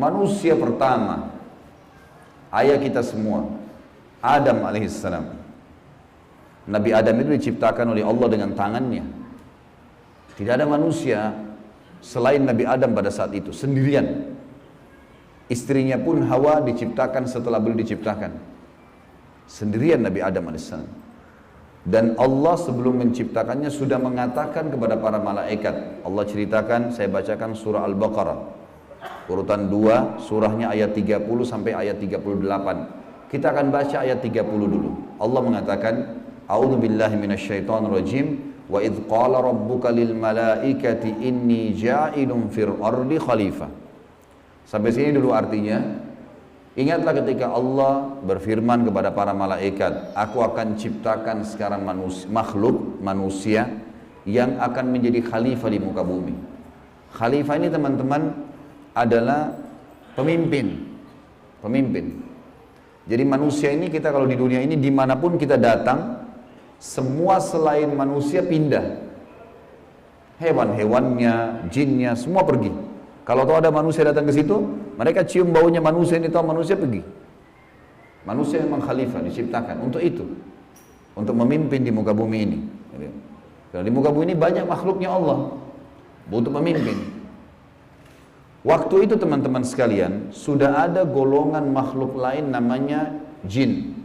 Manusia pertama, ayah kita semua, Adam alaihissalam. Nabi Adam itu diciptakan oleh Allah dengan tangannya. Tidak ada manusia selain Nabi Adam pada saat itu, sendirian. Istrinya pun Hawa diciptakan setelah beliau diciptakan. Sendirian Nabi Adam alaihissalam. Dan Allah sebelum menciptakannya sudah mengatakan kepada para malaikat. Allah ceritakan, saya bacakan surah Al-Baqarah. Urutan 2, surahnya ayat 30 sampai ayat 38. Kita akan baca ayat 30 dulu. Allah mengatakan, A'udzu billahi minasyaitonir rajim. Wa idz qala rabbuka lil malaikati inni ja'ilun fil ardi khalifah. Sampai sini dulu artinya. Ingatlah ketika Allah berfirman kepada para malaikat, aku akan ciptakan sekarang makhluk manusia yang akan menjadi khalifah di muka bumi. Khalifah ini teman-teman adalah pemimpin. Jadi manusia ini, kita kalau di dunia ini dimanapun kita datang, semua selain manusia pindah. Hewan-hewannya, jinnya, semua pergi. Kalau tahu ada manusia datang ke situ, mereka cium baunya manusia ini, tahu manusia pergi. Manusia memang khalifah, diciptakan untuk itu, untuk memimpin di muka bumi ini. Karena di muka bumi ini banyak makhluknya Allah, untuk memimpin. Waktu itu teman-teman sekalian, sudah ada golongan makhluk lain namanya jin.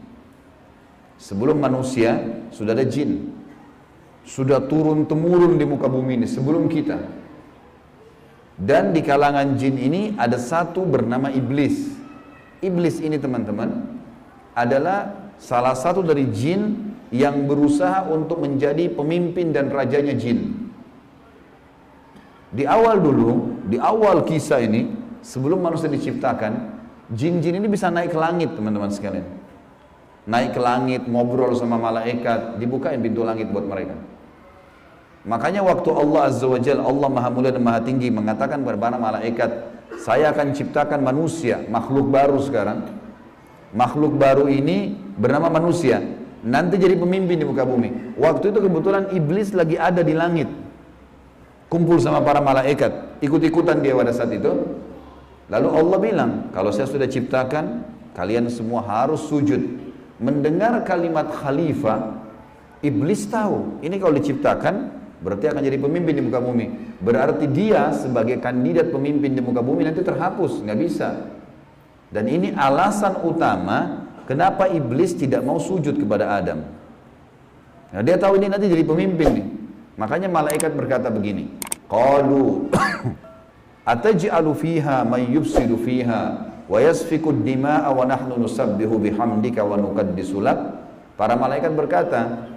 Sebelum manusia, sudah ada jin. Sudah turun-temurun di muka bumi ini, sebelum kita. Dan di kalangan jin ini ada satu bernama iblis. Iblis ini teman-teman adalah salah satu dari jin yang berusaha untuk menjadi pemimpin dan rajanya jin. Di awal dulu, di awal kisah ini, sebelum manusia diciptakan, jin-jin ini bisa naik ke langit teman-teman sekalian. Naik ke langit, ngobrol sama malaikat, dibukain pintu langit buat mereka. Makanya waktu Allah Azza wa Jalla, Allah Maha Mulia dan Maha Tinggi mengatakan kepada para malaikat, saya akan ciptakan manusia, makhluk baru sekarang. Makhluk baru ini bernama manusia, nanti jadi pemimpin di muka bumi. Waktu itu kebetulan iblis lagi ada di langit, kumpul sama para malaikat, ikut-ikutan dia pada saat itu. Lalu Allah bilang, kalau saya sudah ciptakan, kalian semua harus sujud. Mendengar kalimat khalifah, iblis tahu, ini kalau diciptakan, berarti akan jadi pemimpin di muka bumi. Berarti dia sebagai kandidat pemimpin di muka bumi nanti terhapus, nggak bisa. Dan ini alasan utama kenapa iblis tidak mau sujud kepada Adam. Nah, dia tahu ini nanti jadi pemimpin nih. Makanya malaikat berkata begini, qalu ataj'alu fiha may yufsidu fiha wa yasfiku ad-dima'a wa nahnu nusabbihu bihamdika wa nuqaddisu lak. Para malaikat berkata,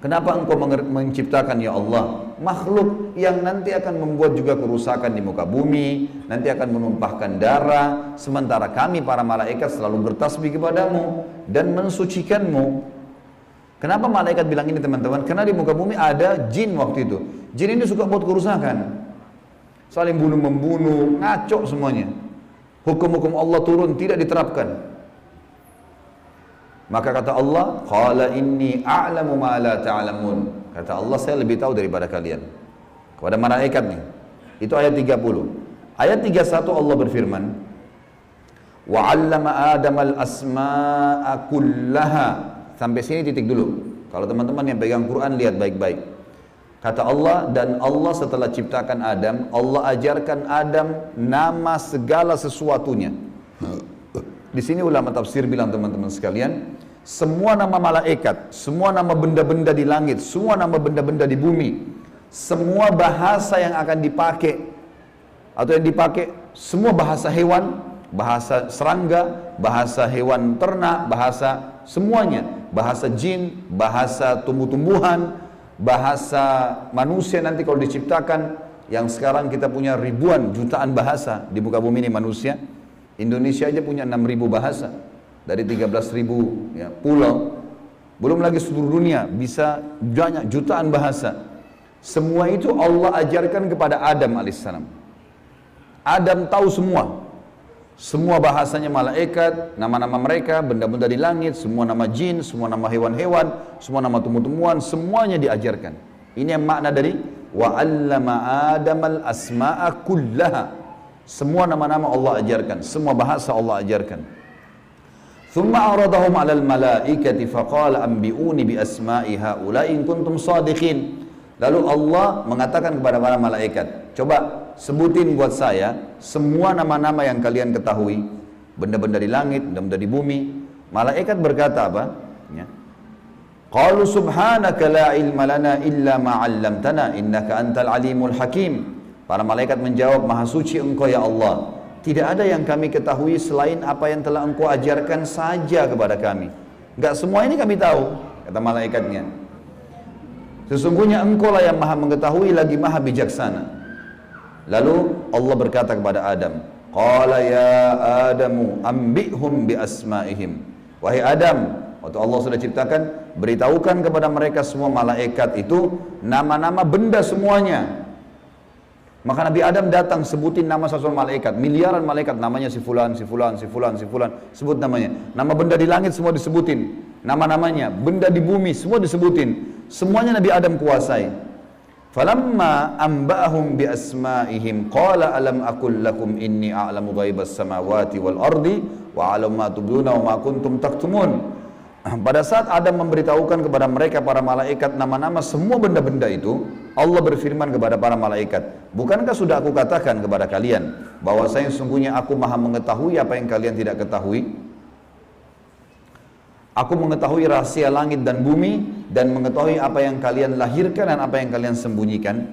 kenapa engkau menciptakan ya Allah makhluk yang nanti akan membuat juga kerusakan di muka bumi, nanti akan menumpahkan darah, sementara kami para malaikat selalu bertasbih kepadamu dan mensucikanmu. Kenapa malaikat bilang ini teman-teman? Karena di muka bumi ada jin waktu itu. Jin ini suka buat kerusakan, saling bunuh-membunuh, ngaco semuanya. Hukum-hukum Allah turun, tidak diterapkan. Maka kata Allah, qala inni a'lamu ma la ta'lamun. Kata Allah, saya lebih tahu daripada kalian. Kepada malaikat nih. Itu ayat 30. Ayat 31 Allah berfirman, wa 'allama Adam al-asma'a kullaha. Sampai sini titik dulu. Kalau teman-teman yang pegang Quran lihat baik-baik. Kata Allah, dan Allah setelah ciptakan Adam, Allah ajarkan Adam nama segala sesuatunya. Di sini ulama tafsir bilang teman-teman sekalian, semua nama malaikat, semua nama benda-benda di langit, semua nama benda-benda di bumi, semua bahasa yang akan dipakai atau yang dipakai, semua bahasa hewan, bahasa serangga, bahasa hewan ternak, bahasa semuanya, bahasa jin, bahasa tumbuh-tumbuhan, bahasa manusia nanti kalau diciptakan, yang sekarang kita punya ribuan, jutaan bahasa di muka bumi ini manusia. Indonesia aja punya 6.000 bahasa dari 13.000 ya, pulau, belum lagi seluruh dunia bisa banyak jutaan bahasa. Semua itu Allah ajarkan kepada Adam alaihissalam. Adam tahu semua. Semua bahasanya malaikat, nama-nama mereka, benda-benda di langit, semua nama jin, semua nama hewan-hewan, semua nama tumbuh-tumbuhan, semuanya diajarkan. Ini yang makna dari wa 'allama Adamal asma'a kullaha. Semua nama-nama Allah ajarkan, semua bahasa Allah ajarkan. Thumma aradahum 'alal malaikati faqala anbi'uni bi asma'i haula'i in kuntum shadiqin. Lalu Allah mengatakan kepada para malaikat, coba sebutin buat saya semua nama-nama yang kalian ketahui, benda-benda di langit, benda-benda di bumi. Malaikat berkata apa? Ya. Qalu subhanaka la ilma lana illa ma 'allamtana innaka antal alimul hakim. Para malaikat menjawab, maha suci engkau ya Allah. Tidak ada yang kami ketahui selain apa yang telah engkau ajarkan saja kepada kami. Enggak semua ini kami tahu, kata malaikatnya. Sesungguhnya engkau lah yang maha mengetahui lagi maha bijaksana. Lalu Allah berkata kepada Adam, qala ya Adamu ambihum bi asma'ihim. Wahai Adam, waktu Allah sudah ciptakan, beritahukan kepada mereka semua malaikat itu nama-nama benda semuanya. Maka Nabi Adam datang sebutin nama satu malaikat, miliaran malaikat, namanya si fulan, si fulan, si fulan, si fulan, sebut namanya. Nama benda di langit semua disebutin, nama-namanya, benda di bumi semua disebutin. Semuanya Nabi Adam kuasai. Falamma amba'ahum bi asma'ihim qala alam aqul lakum inni a'lamu ghaibas samawati wal ardi wa a'lamu ma tubduna wa ma kuntum taktumun. Pada saat Adam memberitahukan kepada mereka para malaikat nama-nama semua benda-benda itu, Allah berfirman kepada para malaikat, bukankah sudah aku katakan kepada kalian bahwasanya sesungguhnya aku maha mengetahui apa yang kalian tidak ketahui? Aku mengetahui rahasia langit dan bumi dan mengetahui apa yang kalian lahirkan dan apa yang kalian sembunyikan.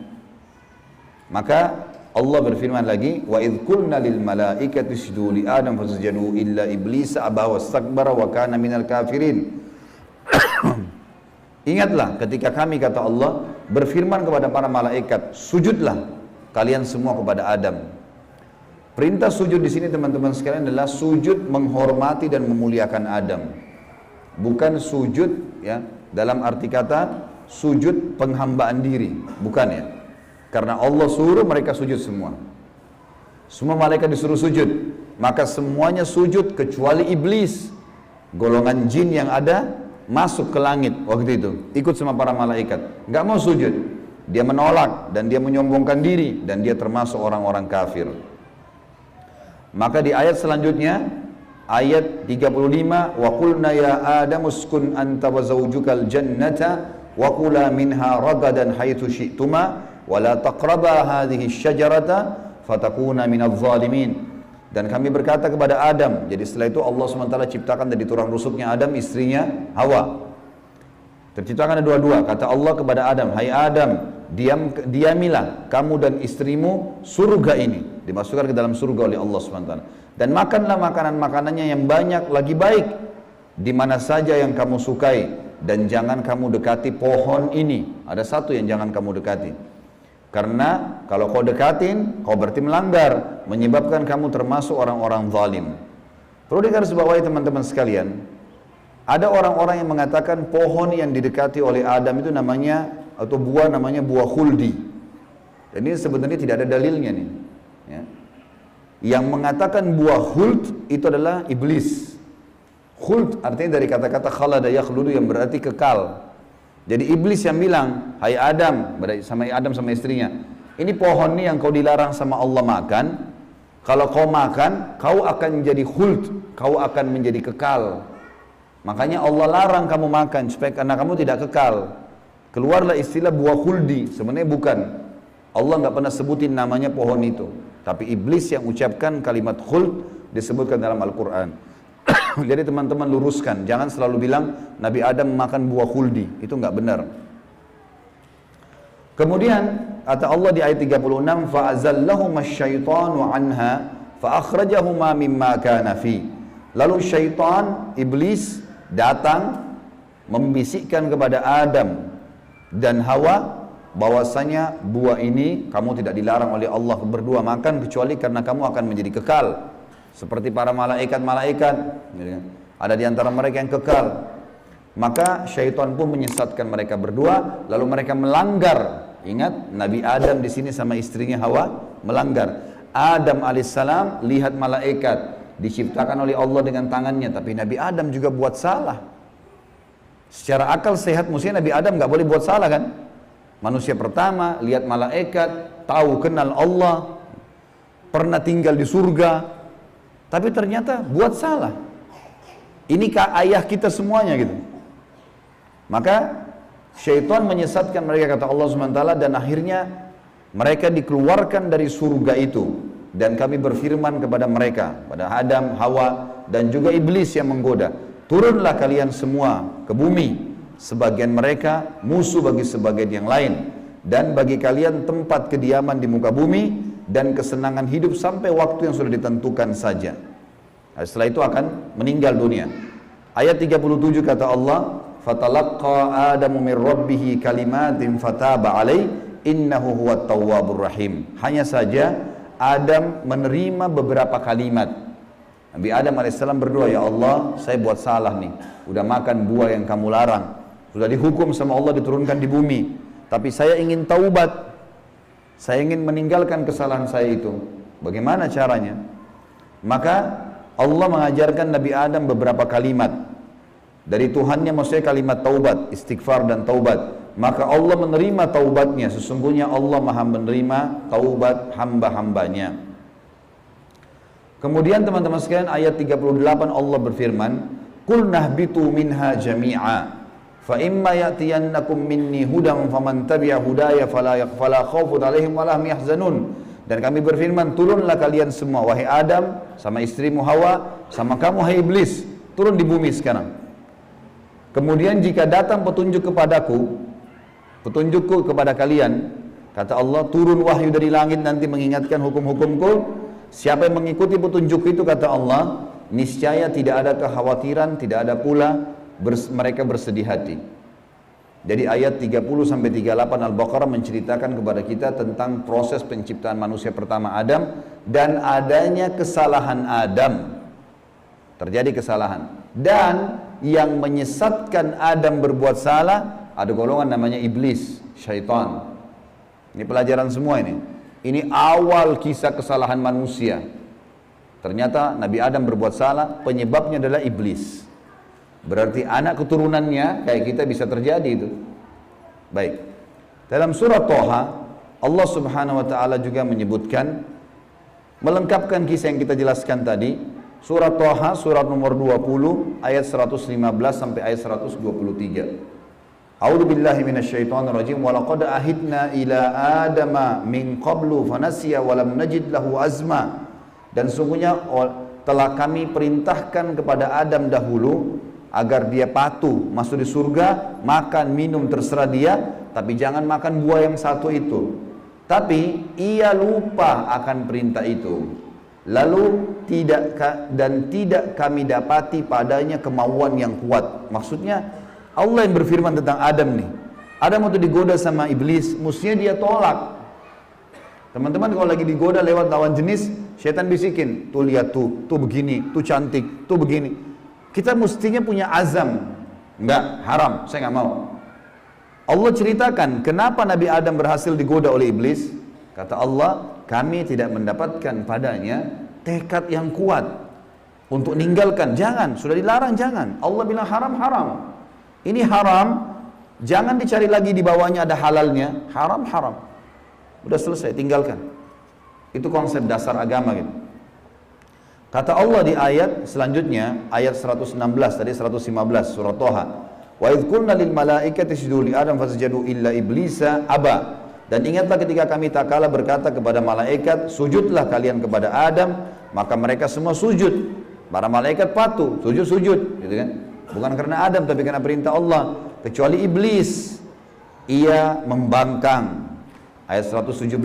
Maka Allah berfirman lagi, wa idh qulna lil malaikati isjudu li Adam fasajadu illa iblis aba wastakbara wa kana minal kafirin. Ingatlah ketika kami, kata Allah, berfirman kepada para malaikat, sujudlah kalian semua kepada Adam. Perintah sujud di sini teman-teman sekalian adalah sujud menghormati dan memuliakan Adam. Bukan sujud ya dalam arti kata sujud penghambaan diri, bukan ya. Karena Allah suruh mereka sujud semua. Semua malaikat disuruh sujud, maka semuanya sujud kecuali iblis. Golongan jin yang ada masuk ke langit waktu itu, ikut sama para malaikat, nggak mau sujud. Dia menolak dan dia menyombongkan diri dan dia termasuk orang-orang kafir. Maka di ayat selanjutnya, ayat 35, wa qulna ya Adam uskun anta wa zawjukal jannata wa kula minha ragadan haitsu syi'tuma wa la taqraba hadhihi syajarata fatakuna minadh dhalimin. Dan kami berkata kepada Adam, jadi setelah itu Allah SWT ciptakan dari tulang rusuknya Adam istrinya Hawa. Terciptakan ada dua-dua. Kata Allah kepada Adam, hai Adam, diamilah kamu dan istrimu surga ini, dimasukkan ke dalam surga oleh Allah SWT. Dan makanlah makanan-makanannya yang banyak lagi baik di mana saja yang kamu sukai, dan jangan kamu dekati pohon ini. Ada satu yang jangan kamu dekati, karena kalau kau dekatin, kau berarti melanggar, menyebabkan kamu termasuk orang-orang zalim. Perlu digarisbawahi teman-teman sekalian, ada orang-orang yang mengatakan pohon yang didekati oleh Adam itu namanya, atau buah namanya buah khuldi. Dan ini sebenarnya tidak ada dalilnya nih. Ya. Yang mengatakan buah khuld itu adalah iblis. Khuld artinya dari kata-kata khalada yakhludu yang berarti kekal. Jadi iblis yang bilang, hai Adam, sama istrinya, ini pohon nih yang kau dilarang sama Allah makan, kalau kau makan, kau akan menjadi khuld, kau akan menjadi kekal. Makanya Allah larang kamu makan, supaya karena kamu tidak kekal. Keluarlah istilah buah khuldi, sebenarnya bukan. Allah nggak pernah sebutin namanya pohon itu. Tapi iblis yang ucapkan kalimat khuld disebutkan dalam Al-Quran. Jadi teman-teman luruskan, jangan selalu bilang Nabi Adam makan buah khuldi, itu nggak benar. Kemudian kata Allah di ayat 36, fa'azallahuma asyaitanu anha fa'akhrajahuma mimma kana fi. Lalu syaitan, iblis datang membisikkan kepada Adam dan Hawa bahwasanya buah ini kamu tidak dilarang oleh Allah berdua makan kecuali karena kamu akan menjadi kekal. Seperti para malaikat-malaikat, ada di antara mereka yang kekal. Maka syaitan pun menyesatkan mereka berdua, lalu mereka melanggar. Ingat, Nabi Adam di sini sama istrinya Hawa melanggar. Adam alaihissalam lihat malaikat, diciptakan oleh Allah dengan tangannya, tapi Nabi Adam juga buat salah. Secara akal sehat mestinya Nabi Adam nggak boleh buat salah kan? Manusia pertama, lihat malaikat, tahu kenal Allah, pernah tinggal di surga, tapi ternyata buat salah. Ini ayah kita semuanya gitu. Maka syaitan menyesatkan mereka, kata Allah SWT, dan akhirnya mereka dikeluarkan dari surga itu. Dan kami berfirman kepada mereka, pada Adam, Hawa, dan juga iblis yang menggoda, turunlah kalian semua ke bumi. Sebagian mereka musuh bagi sebagian yang lain, dan bagi kalian tempat kediaman di muka bumi dan kesenangan hidup sampai waktu yang sudah ditentukan saja. Nah, setelah itu akan meninggal dunia. Ayat 37 kata Allah, fatalaqqa Adamu min rabbih kalimatin fataba alaih innahu huwat tawwabur rahim. Hanya saja Adam menerima beberapa kalimat. Nabi Adam AS berdoa, ya Allah, saya buat salah nih, udah makan buah yang kamu larang, sudah dihukum sama Allah diturunkan di bumi, tapi saya ingin taubat, saya ingin meninggalkan kesalahan saya itu. Bagaimana caranya? Maka Allah mengajarkan Nabi Adam beberapa kalimat dari Tuhannya, maksudnya kalimat taubat, istighfar dan taubat. Maka Allah menerima taubatnya. Sesungguhnya Allah maha menerima taubat hamba-hambanya. Kemudian teman-teman sekalian, ayat 38 Allah berfirman, Qul nahbitu minha jami'a fa imma ya'tiyannakum minni hudan faman tabi'a hudaya fala khawfun 'alaihim wa lahum yahzanun. Dan kami berfirman, turunlah kalian semua, wahai Adam, sama istrimu Hawa, sama kamu hai iblis, turun di bumi sekarang. Kemudian jika datang petunjukku kepada kalian, kata Allah, turun wahyu dari langit nanti mengingatkan hukum-hukumku. Siapa yang mengikuti petunjuk itu, kata Allah, niscaya tidak ada kekhawatiran, tidak ada pula mereka bersedih hati. Jadi ayat 30-38 Al-Baqarah menceritakan kepada kita tentang proses penciptaan manusia pertama Adam dan adanya kesalahan Adam. Terjadi kesalahan. Dan yang menyesatkan Adam berbuat salah, ada golongan namanya iblis, syaitan. Ini pelajaran semua ini. Ini awal kisah kesalahan manusia. Ternyata Nabi Adam berbuat salah, penyebabnya adalah iblis. Berarti anak keturunannya kayak kita bisa terjadi itu. Baik. Dalam surah Toha, Allah Subhanahu wa taala juga menyebutkan, melengkapkan kisah yang kita jelaskan tadi. Surah Toha, surat nomor 20, ayat 115 sampai ayat 123. A'udzu billahi minasyaitonir rajim. Wa laqad ahidna ila adama min qablu fanasiya wa lam najid lahu azma. Dan sungguhnya telah kami perintahkan kepada Adam dahulu agar dia patuh masuk di surga, makan minum terserah dia, tapi jangan makan buah yang satu itu. Tapi ia lupa akan perintah itu. Lalu tidak kami dapati padanya kemauan yang kuat. Maksudnya Allah yang berfirman tentang Adam nih. Adam waktu digoda sama iblis, mestinya dia tolak. Teman-teman kalau lagi digoda lewat lawan jenis, syaitan bisikin, tuh lihat tuh begini, tuh cantik, tuh begini. Kita mestinya punya azam. Enggak, haram, saya nggak mau. Allah ceritakan kenapa Nabi Adam berhasil digoda oleh iblis. Kata Allah, kami tidak mendapatkan padanya tekad yang kuat untuk meninggalkan. Jangan, sudah dilarang jangan. Allah bilang haram, haram. Ini haram, jangan dicari lagi di bawahnya ada halalnya. Haram, haram. Udah selesai, tinggalkan. Itu konsep dasar agama gitu. Kata Allah di ayat selanjutnya, ayat 116 tadi 115 surah Toha. Wa idh qulna lil malaikati isjudu li Adam fasajadu illa iblisa aba. Dan ingatlah ketika kami tak kalah berkata kepada malaikat, sujudlah kalian kepada Adam, maka mereka semua sujud. Para malaikat patuh, sujud, gitu kan? Bukan karena Adam tapi karena perintah Allah, kecuali iblis. Ia membangkang. Ayat 117.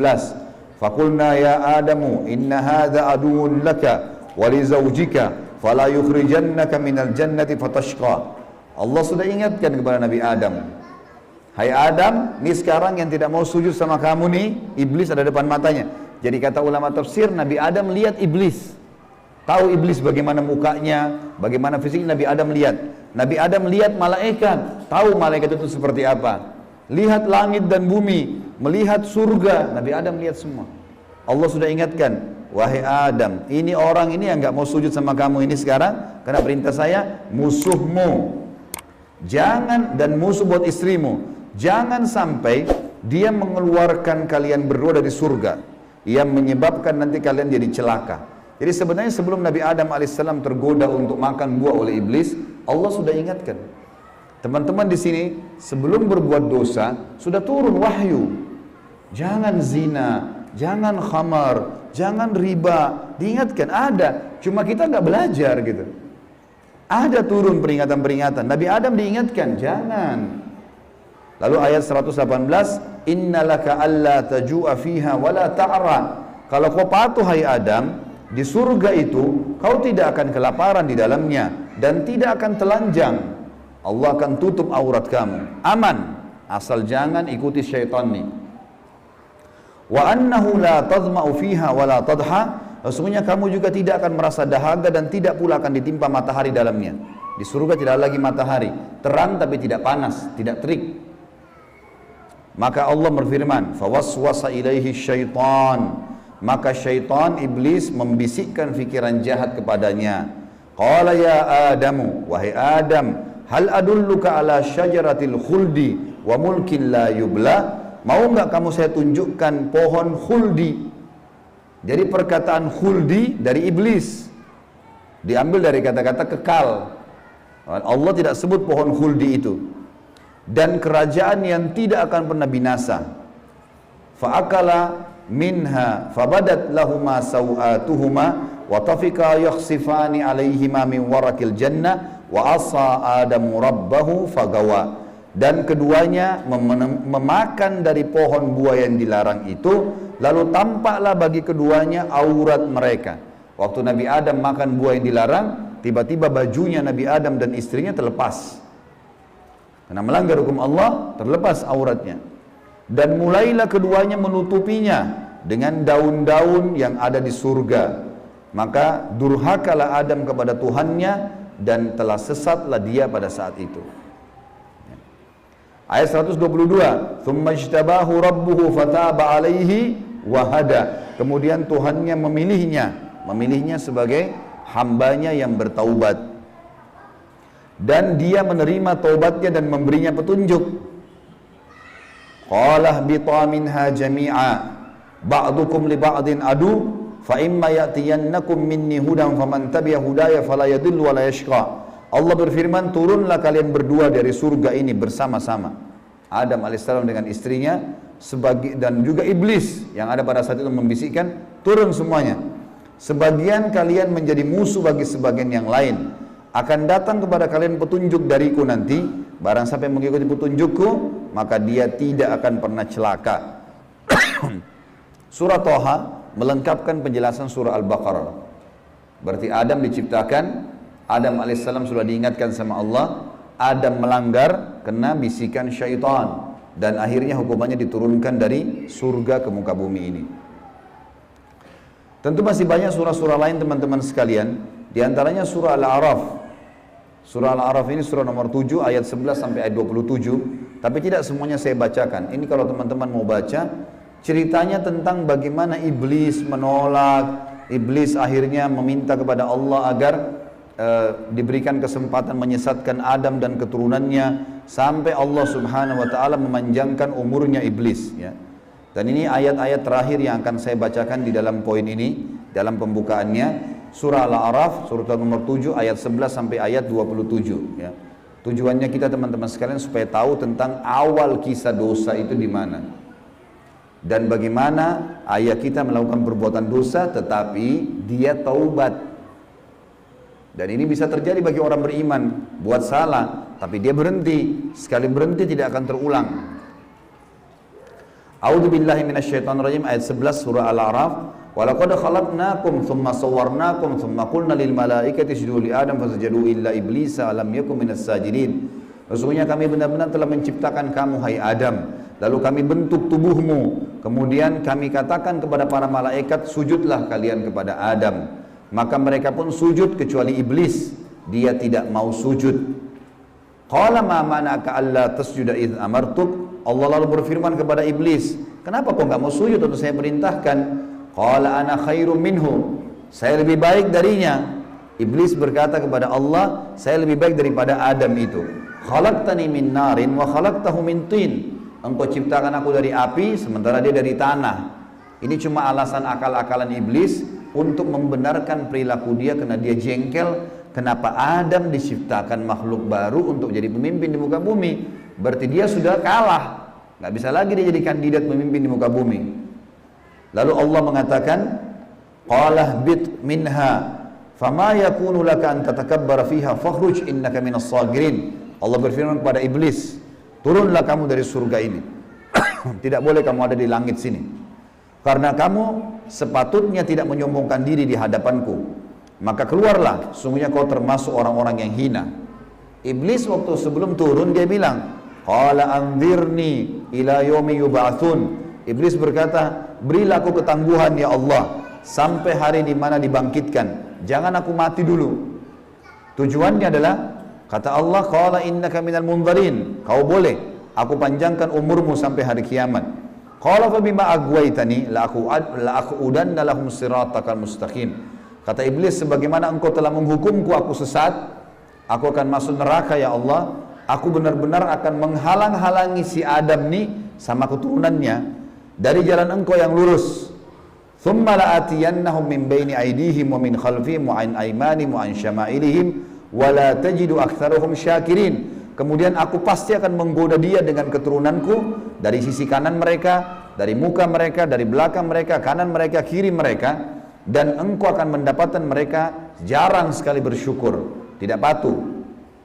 Faqulna ya Adamu inna hadza aduwwun laka wa li zawjika fala yukhrijannaka minal jannati fatashqa. Allah sudah ingatkan kepada Nabi Adam. Hai Adam, ini sekarang yang tidak mau sujud sama kamu nih, iblis ada depan matanya. Jadi kata ulama tafsir, Nabi Adam lihat iblis. Tahu iblis bagaimana mukanya, bagaimana fisiknya, Nabi Adam lihat. Nabi Adam lihat malaikat, tahu malaikat itu seperti apa. Lihat langit dan bumi, melihat surga, Nabi Adam lihat semua. Allah sudah ingatkan, wahai Adam, ini orang ini yang nggak mau sujud sama kamu ini sekarang, karena perintah saya, musuhmu. Jangan, dan musuh buat istrimu. Jangan sampai dia mengeluarkan kalian berdua dari surga, yang menyebabkan nanti kalian jadi celaka. Jadi sebenarnya sebelum Nabi Adam alaihissalam tergoda untuk makan buah oleh iblis, Allah sudah ingatkan. Teman-teman di sini sebelum berbuat dosa sudah turun wahyu. Jangan zina, jangan khamar, jangan riba. Diingatkan, ada. Cuma kita nggak belajar gitu. Ada turun peringatan-peringatan. Nabi Adam diingatkan, jangan. Lalu ayat 118, innalaka alla taju'a fiha wala ta'ra. Kalau kau patuh hai Adam, di surga itu kau tidak akan kelaparan di dalamnya dan tidak akan telanjang. Allah akan tutup aurat kamu. Aman, asal jangan ikuti syaitan nih. Wa annahu la tadma'u fiha wa la tadha. Sesungguhnya kamu juga tidak akan merasa dahaga dan tidak pula akan ditimpa matahari dalamnya. Di surga tidak lagi matahari, terang tapi tidak panas, tidak terik. Maka Allah berfirman, fawaswasa ilaihi syaitan. Maka syaitan iblis membisikkan fikiran jahat kepadanya. Qala ya Adamu, wahai Adam, hal adulluka ala syajaratil khuldi wa mulkin la yubla. Mau enggak kamu saya tunjukkan pohon khuldi? Jadi perkataan khuldi dari iblis, diambil dari kata-kata kekal. Allah tidak sebut pohon khuldi itu. Dan kerajaan yang tidak akan pernah binasa. Fa'akala minha fabadat lahuma sawatuhuma wa tafika yakhsifani alaihima min warakil jannah wa asa adamu rabbahu fagawa. Dan keduanya memakan dari pohon buah yang dilarang itu, lalu tampaklah bagi keduanya aurat mereka. Waktu Nabi Adam makan buah yang dilarang, tiba-tiba bajunya Nabi Adam dan istrinya terlepas. Karena melanggar hukum Allah, terlepas auratnya. Dan mulailah keduanya menutupinya dengan daun-daun yang ada di surga. Maka durhakalah Adam kepada Tuhannya dan telah sesatlah dia pada saat itu. Ayat 122, "Tsumma ijtabahu rabbuhu fataba 'alaihi wa hada." Kemudian Tuhannya memilihnya sebagai hambanya yang bertaubat. Dan dia menerima taubatnya dan memberinya petunjuk. Qala ihbita minha jami'a ba'dukum li ba'din adu fa imma ya'tiyannakum minni hudan faman tabi'a hudaya fala yadhillu wa la yashqa. Allah berfirman, turunlah kalian berdua dari surga ini bersama-sama. Adam alaihissalam dengan istrinya dan juga iblis yang ada pada saat itu membisikkan, turun semuanya. Sebagian kalian menjadi musuh bagi sebagian yang lain. Akan datang kepada kalian petunjuk dariku nanti, barang siapa yang mengikuti petunjukku, maka dia tidak akan pernah celaka. Surah Thaha melengkapkan penjelasan surah Al-Baqarah. Berarti Adam diciptakan, Adam alaihissalam sudah diingatkan sama Allah, Adam melanggar kena bisikan syaitan dan akhirnya hukumannya diturunkan dari surga ke muka bumi ini. Tentu masih banyak surah-surah lain teman-teman sekalian, diantaranya surah Al-A'raf. Surah Al-A'raf ini surah nomor 7 ayat 11 sampai ayat 27, tapi tidak semuanya saya bacakan. Ini kalau teman-teman mau baca, ceritanya tentang bagaimana iblis menolak, iblis akhirnya meminta kepada Allah agar diberikan kesempatan menyesatkan Adam dan keturunannya sampai Allah Subhanahu wa taala memanjangkan umurnya iblis ya. Dan ini ayat-ayat terakhir yang akan saya bacakan di dalam poin ini dalam pembukaannya, surah Al-A'raf surah nomor 7 ayat 11 sampai ayat 27 ya. Tujuannya kita teman-teman sekalian supaya tahu tentang awal kisah dosa itu di mana. Dan bagaimana ayah kita melakukan perbuatan dosa tetapi dia taubat. Dan ini bisa terjadi bagi orang beriman, buat salah, tapi dia berhenti. Sekali berhenti tidak akan terulang. A'udzubillahi minasyaitonirrajim ayat 11 surah Al-A'raf. Wa laqad khalaqnakum tsumma sawwarnakum tsumma qulna lil malaikati isjudu li Adam fasajadu illa iblisa lam yakun minas sajidin. Sesungguhnya kami benar-benar telah menciptakan kamu hai Adam, lalu kami bentuk tubuhmu, kemudian kami katakan kepada para malaikat, sujudlah kalian kepada Adam. Maka mereka pun sujud kecuali iblis, dia tidak mau sujud. Qala ma mana'aka alla tasjuda idh amartuk. Allah lalu berfirman kepada iblis, kenapa kau enggak mau sujud waktu saya perintahkan? Qala ana khairum minhu. Saya lebih baik darinya. Iblis berkata kepada Allah, saya lebih baik daripada Adam itu. Khalaqtani min narin wa khalaqtahu min tin. Engkau ciptakan aku dari api, sementara dia dari tanah. Ini cuma alasan akal-akalan iblis untuk membenarkan perilaku dia, karena dia jengkel. Kenapa Adam diciptakan makhluk baru untuk jadi pemimpin di muka bumi? Berarti dia sudah kalah. Nggak bisa lagi dia jadi kandidat pemimpin di muka bumi. Lalu Allah mengatakan, Qala bit minha fama yakunu laka an tatakabbara fiha fakhruj innaka minas sagirin. Allah berfirman kepada iblis, turunlah kamu dari surga ini. Tidak boleh kamu ada di langit sini, karena kamu sepatutnya tidak menyombongkan diri di hadapanku. Maka keluarlah, sungguhnya kau termasuk orang-orang yang hina. Iblis waktu sebelum turun dia bilang, Qala anzirni ila yaumi yub'atsun. Iblis berkata, berilah aku ketangguhan ya Allah sampai hari di mana dibangkitkan. Jangan aku mati dulu. Tujuannya adalah, kata Allah, Qala innaka minal munzarin. Kau boleh, aku panjangkan umurmu sampai hari kiamat. Qala fa bima aghwaytani la aqudanna lahum siratakal mustaqim. Kata iblis, sebagaimana engkau telah menghukumku aku sesat, aku akan masuk neraka ya Allah. Aku benar-benar akan menghalang-halangi si Adam nih sama keturunannya dari jalan engkau yang lurus. Thumma la'atiyannahum min baini aydihim wa min khalfihim wa an aymanihim wa an syama'ilihim wa la tajidu aktsaruhum syakirin. Kemudian aku pasti akan menggoda dia dengan keturunanku dari sisi kanan mereka, dari muka mereka, dari belakang mereka, kanan mereka, kiri mereka. Dan engkau akan mendapatkan mereka jarang sekali bersyukur, tidak patuh.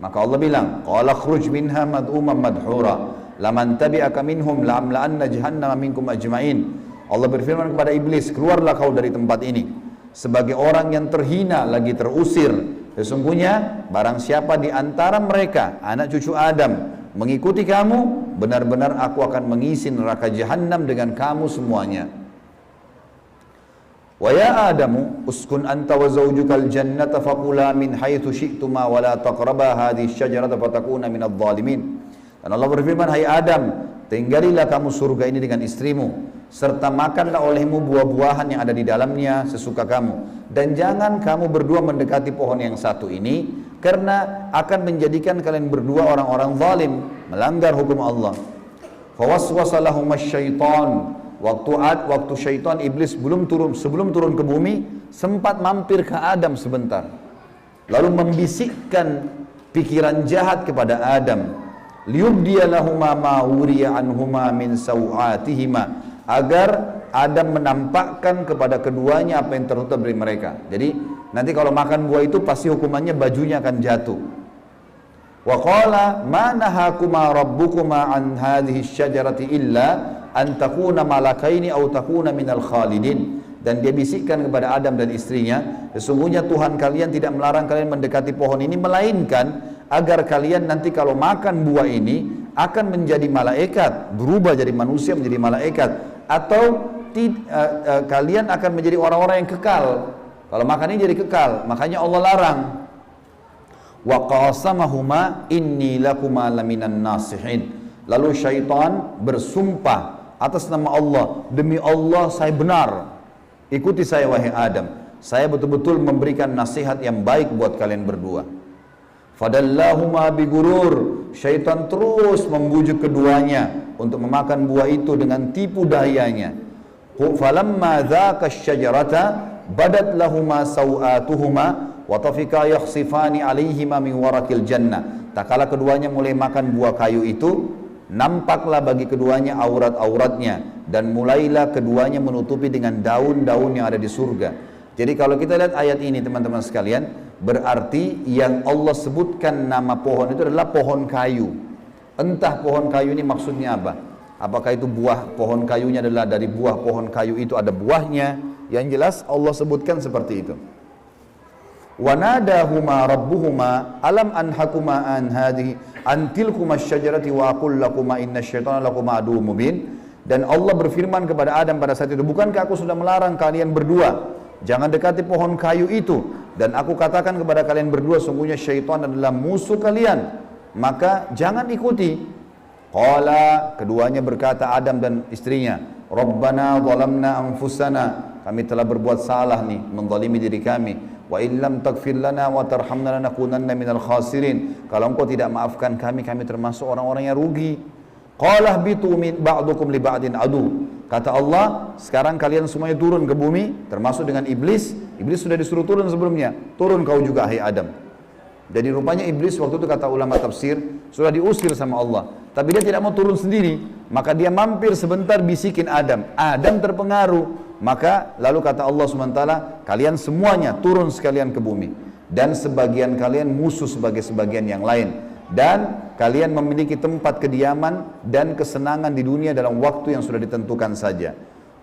Maka Allah bilang, Qala khruj minha mad'uman madhura laman tabi'aka minhum la'amla'anna jahannama minkum ajma'in. Allah berfirman kepada iblis, keluarlah kau dari tempat ini sebagai orang yang terhina lagi terusir. Sesungguhnya barang siapa di antara mereka anak cucu Adam mengikuti kamu, benar-benar aku akan mengisi neraka jahannam dengan kamu semuanya. Wa ya Adamu uskun anta wa zawjukal jannata faqula min haitsu syi'tuma wa la taqraba hadhihi syajarata fatakuna minadh dhalimin. Dan Allah berfirman, hai Adam, tinggalilah kamu surga ini dengan istrimu, serta makanlah olehmu buah-buahan yang ada di dalamnya sesuka kamu, dan jangan kamu berdua mendekati pohon yang satu ini, karena akan menjadikan kalian berdua orang-orang zalim, melanggar hukum Allah. Fawaswasa lahumas syaitan. Waktu syaitan iblis sebelum turun ke bumi, sempat mampir ke Adam sebentar, lalu membisikkan pikiran jahat kepada Adam, liyubdiya lahuma ma wuriya anhuma min sawatihima, agar Adam menampakkan kepada keduanya apa yang tertutup dari mereka. Jadi nanti kalau makan buah itu pasti hukumannya bajunya akan jatuh. Wa qala ma nahakuma rabbukuma an hadhihi syajarati illa an takuna malakaini aw takuna minal khalidin. Dan dia bisikkan kepada Adam dan istrinya, sesungguhnya Tuhan kalian tidak melarang kalian mendekati pohon ini, melainkan agar kalian nanti kalau makan buah ini akan menjadi malaikat, berubah jadi manusia menjadi malaikat, atau kalian akan menjadi orang-orang yang kekal. Kalau makan ini jadi kekal, makanya Allah larang. Wa qasamahuma inni lakuma laminan nasihin. Lalu syaitan bersumpah atas nama Allah, demi Allah saya benar, ikuti saya wahai Adam, saya betul-betul memberikan nasihat yang baik buat kalian berdua. Fadallahuma bigurur. Syaitan terus membujuk keduanya untuk memakan buah itu dengan tipu dayanya. Falamma dzaka asy-syajarata badat lahuma sawatuhuma wa tafika yakhsifani alaihima min warakil jannah. Tak kala keduanya mulai makan buah kayu itu, nampaklah bagi keduanya aurat-auratnya, dan mulailah keduanya menutupi dengan daun-daun yang ada di surga. Jadi kalau kita lihat ayat ini teman-teman sekalian, berarti yang Allah sebutkan nama pohon itu adalah pohon kayu. Entah pohon kayu ini maksudnya apa? Apakah itu buah pohon kayunya adalah dari buah pohon kayu itu ada buahnya? Yang jelas Allah sebutkan seperti itu. Wa nadahuma rabbuhuma alam anhakuma an hadhihi an tilkuma asy-syajarati wa aqul lakuma innasyaitonal lakuma aduwwum mubin. Dan Allah berfirman kepada Adam pada saat itu, bukankah aku sudah melarang kalian berdua jangan dekati pohon kayu itu, dan aku katakan kepada kalian berdua sungguhnya syaitan adalah musuh kalian, maka jangan ikuti. Qala, keduanya berkata Adam dan istrinya, Rabbana zalamna anfusana kami telah berbuat salah nih, menzalimi diri kami. Wa illam taghfir lana wa tarhamna lanakunanna minal khasirin. Kalau engkau tidak maafkan kami, kami termasuk orang-orang yang rugi. Qala bitu min ba'dukum li ba'din adu. Kata Allah, sekarang kalian semuanya turun ke bumi, termasuk dengan iblis. Iblis sudah disuruh turun sebelumnya. Turun kau juga, hai Adam. Jadi rupanya iblis waktu itu kata ulama tafsir, sudah diusir sama Allah. Tapi dia tidak mau turun sendiri. Maka dia mampir sebentar bisikin Adam. Adam terpengaruh. Maka lalu kata Allah SWT, kalian semuanya turun sekalian ke bumi. Dan sebagian kalian musuh sebagai sebagian yang lain. Dan kalian memiliki tempat kediaman dan kesenangan di dunia dalam waktu yang sudah ditentukan saja.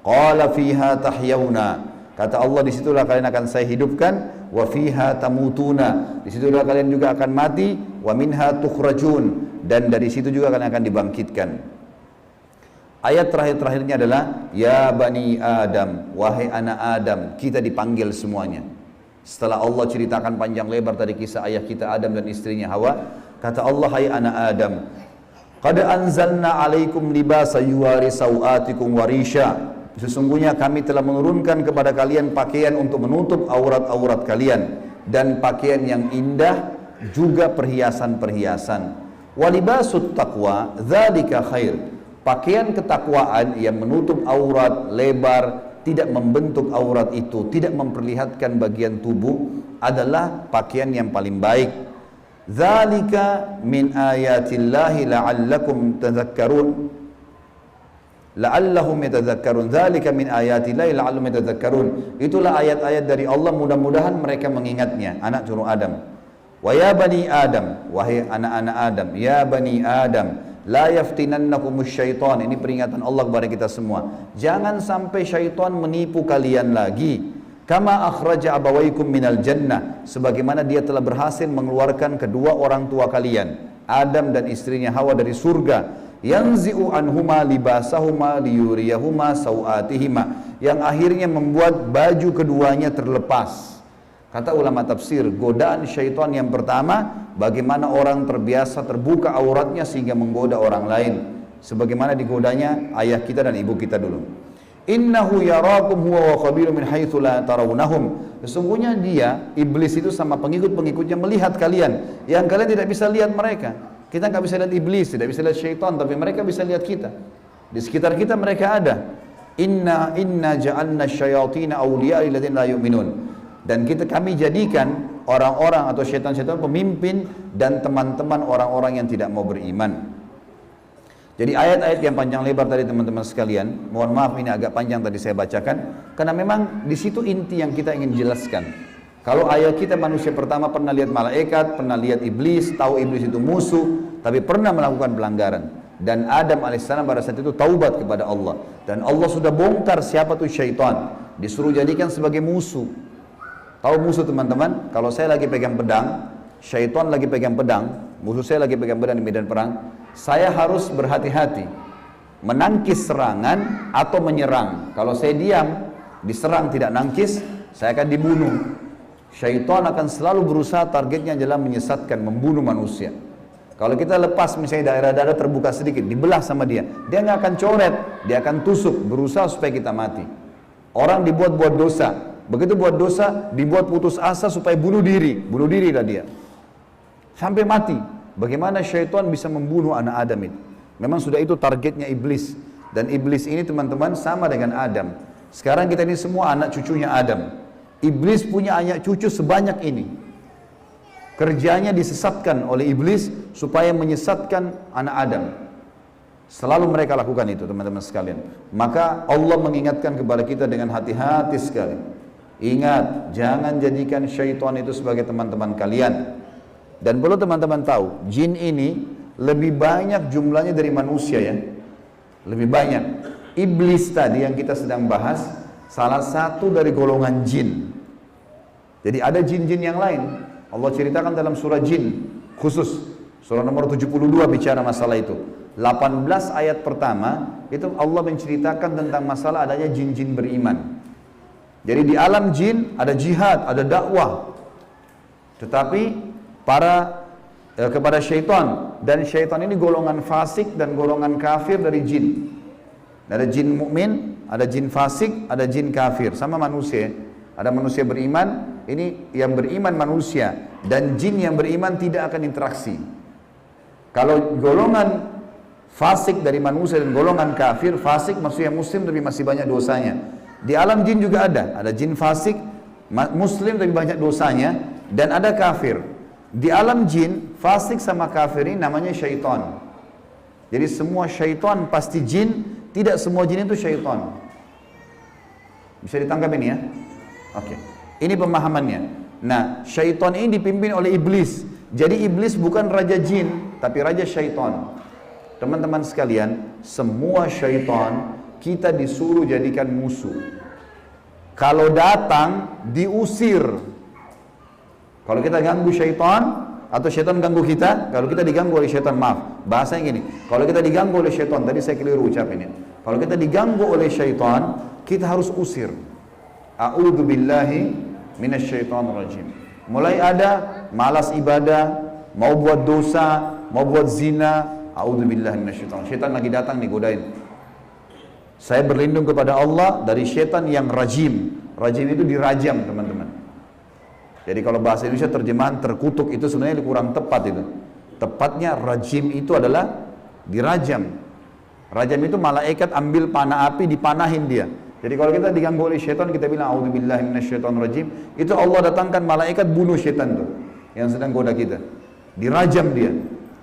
Qala fiha tahyawna. Kata Allah, disitulah kalian akan saya hidupkan. Wa fiha tamutuna. Disitulah kalian juga akan mati. Wa minha tukhrajun. Dan dari situ juga kalian akan dibangkitkan. Ayat terakhir-terakhirnya adalah ya bani Adam, wahai anak Adam, kita dipanggil semuanya. Setelah Allah ceritakan panjang lebar tadi kisah ayah kita Adam dan istrinya Hawa, kata Allah, hai anak Adam, qad anzalna alaikum libasa yuwari sawatikum warisha. Sesungguhnya kami telah menurunkan kepada kalian pakaian untuk menutup aurat-aurat kalian dan pakaian yang indah juga perhiasan-perhiasan. Walibasut taqwa dzalika khair. Pakaian ketakwaan yang menutup aurat lebar, tidak membentuk aurat itu, tidak memperlihatkan bagian tubuh, adalah pakaian yang paling baik. Dzalika min ayatillahi la'allakum tadhakkarun. La'allahum yatadhakkarun. Dzalika min ayatillahi la'allahum yatadhakkarun. Itulah ayat-ayat dari Allah, mudah-mudahan mereka mengingatnya, anak cucu Adam. Wa ya bani Adam, wahai anak-anak Adam, ya bani Adam, la yaftinannakumus syaitan. Ini peringatan Allah kepada kita semua. Jangan sampai syaitan menipu kalian lagi. Kama akhraja abawaikum minal jannah. Sebagaimana dia telah berhasil mengeluarkan kedua orang tua kalian, Adam dan istrinya Hawa, dari surga. Yanzi'u anhuma libasahuma liyuriyahuma sawatihima. Yang akhirnya membuat baju keduanya terlepas. Kata ulama tafsir, godaan syaitan yang pertama, bagaimana orang terbiasa terbuka auratnya sehingga menggoda orang lain. Sebagaimana digodanya ayah kita dan ibu kita dulu. Innahu yarakum huwa wa qabilu min haitsu la tarawnahum. Sesungguhnya dia, iblis itu sama pengikut-pengikutnya melihat kalian yang kalian tidak bisa lihat mereka. Kita nggak bisa lihat iblis, tidak bisa lihat syaitan, tapi mereka bisa lihat kita. Di sekitar kita mereka ada. Inna ja'alna syayatina awliya lil ladzina la yu'minun. Dan kami jadikan orang-orang atau syaitan-syaitan pemimpin dan teman-teman orang-orang yang tidak mau beriman. Jadi ayat-ayat yang panjang lebar tadi teman-teman sekalian, mohon maaf ini agak panjang tadi saya bacakan, karena memang di situ inti yang kita ingin jelaskan. Kalau ayat kita manusia pertama pernah lihat malaikat, pernah lihat iblis, tahu iblis itu musuh, tapi pernah melakukan pelanggaran. Dan Adam alaihissalam pada saat itu taubat kepada Allah. Dan Allah sudah bongkar siapa tuh syaitan, disuruh jadikan sebagai musuh. Tahu musuh teman-teman? Kalau saya lagi pegang pedang, syaitan lagi pegang pedang, musuh saya lagi pegang pedang di medan perang, saya harus berhati-hati menangkis serangan atau menyerang. Kalau saya diam, diserang tidak nangkis, saya akan dibunuh. Syaitan akan selalu berusaha, targetnya adalah menyesatkan, membunuh manusia. Kalau kita lepas misalnya daerah-daerah terbuka sedikit, dibelah sama dia nggak akan coret, dia akan tusuk, berusaha supaya kita mati. Orang dibuat-buat dosa, begitu buat dosa, dibuat putus asa supaya bunuh dirilah dia sampai mati. Bagaimana syaitan bisa membunuh anak Adam itu? Memang sudah itu targetnya iblis. Dan iblis ini teman-teman sama dengan Adam. Sekarang kita ini semua anak cucunya Adam. Iblis punya anak cucu sebanyak ini. Kerjanya disesatkan oleh iblis supaya menyesatkan anak Adam. Selalu mereka lakukan itu teman-teman sekalian. Maka Allah mengingatkan kepada kita dengan hati-hati sekali. Ingat, jangan jadikan syaitan itu sebagai teman-teman kalian. Dan perlu teman-teman tahu, jin ini lebih banyak jumlahnya dari manusia ya. Lebih banyak. Iblis tadi yang kita sedang bahas, salah satu dari golongan jin. Jadi ada jin-jin yang lain. Allah ceritakan dalam surah jin khusus. Surah nomor 72 bicara masalah itu. 18 ayat pertama, itu Allah menceritakan tentang masalah adanya jin-jin beriman. Jadi di alam jin ada jihad, ada dakwah. Tetapi kepada syaitan, dan syaitan ini golongan fasik dan golongan kafir dari jin. Ada jin mukmin, ada jin fasik, ada jin kafir, sama manusia. Ada manusia beriman, ini yang beriman manusia, dan jin yang beriman tidak akan interaksi. Kalau golongan fasik dari manusia dan golongan kafir, fasik maksudnya muslim tapi masih banyak dosanya. Di alam jin juga ada jin fasik, muslim tapi banyak dosanya, dan ada kafir. Di alam jin, fasik sama kafir ini namanya syaitan. Jadi semua syaitan pasti jin, tidak semua jin itu syaitan. Bisa ditangkap ini ya? Oke. Ini pemahamannya. Nah, syaitan ini dipimpin oleh iblis. Jadi iblis bukan raja jin, tapi raja syaitan. Teman-teman sekalian, semua syaitan kita disuruh jadikan musuh. Kalau datang, diusir. Kalau kita ganggu syaitan, atau syaitan ganggu kita, kalau kita diganggu oleh syaitan, maaf, bahasanya gini, kalau kita diganggu oleh syaitan, tadi saya keliru ucapin ini, kalau kita diganggu oleh syaitan, kita harus usir. A'udzu billahi minasyaitonir rajim. Mulai ada malas ibadah, mau buat dosa, mau buat zina, a'udzu billahi minasyaitonir rajim. Syaitan lagi datang nih godain. Saya berlindung kepada Allah dari syaitan yang rajim. Rajim itu dirajam, teman-teman. Jadi kalau bahasa Indonesia terjemahan terkutuk itu sebenarnya kurang tepat itu. Tepatnya rajim itu adalah dirajam. Rajam itu malaikat ambil panah api dipanahin dia. Jadi kalau kita diganggu oleh syaitan kita bilang a'udzubillahi minasyaitonirrajim, itu Allah datangkan malaikat bunuh syaitan tuh yang sedang goda kita. Dirajam dia,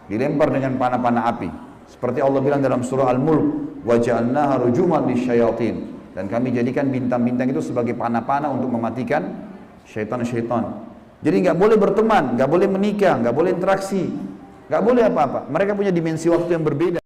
dilempar dengan panah-panah api. Seperti Allah bilang dalam surah Al-Mulk, wa ja'alnaha rujuman lisyayatin. Dan kami jadikan bintang-bintang itu sebagai panah-panah untuk mematikan syaitan-syaitan. Jadi nggak boleh berteman, nggak boleh menikah, nggak boleh interaksi, nggak boleh apa-apa. Mereka punya dimensi waktu yang berbeda.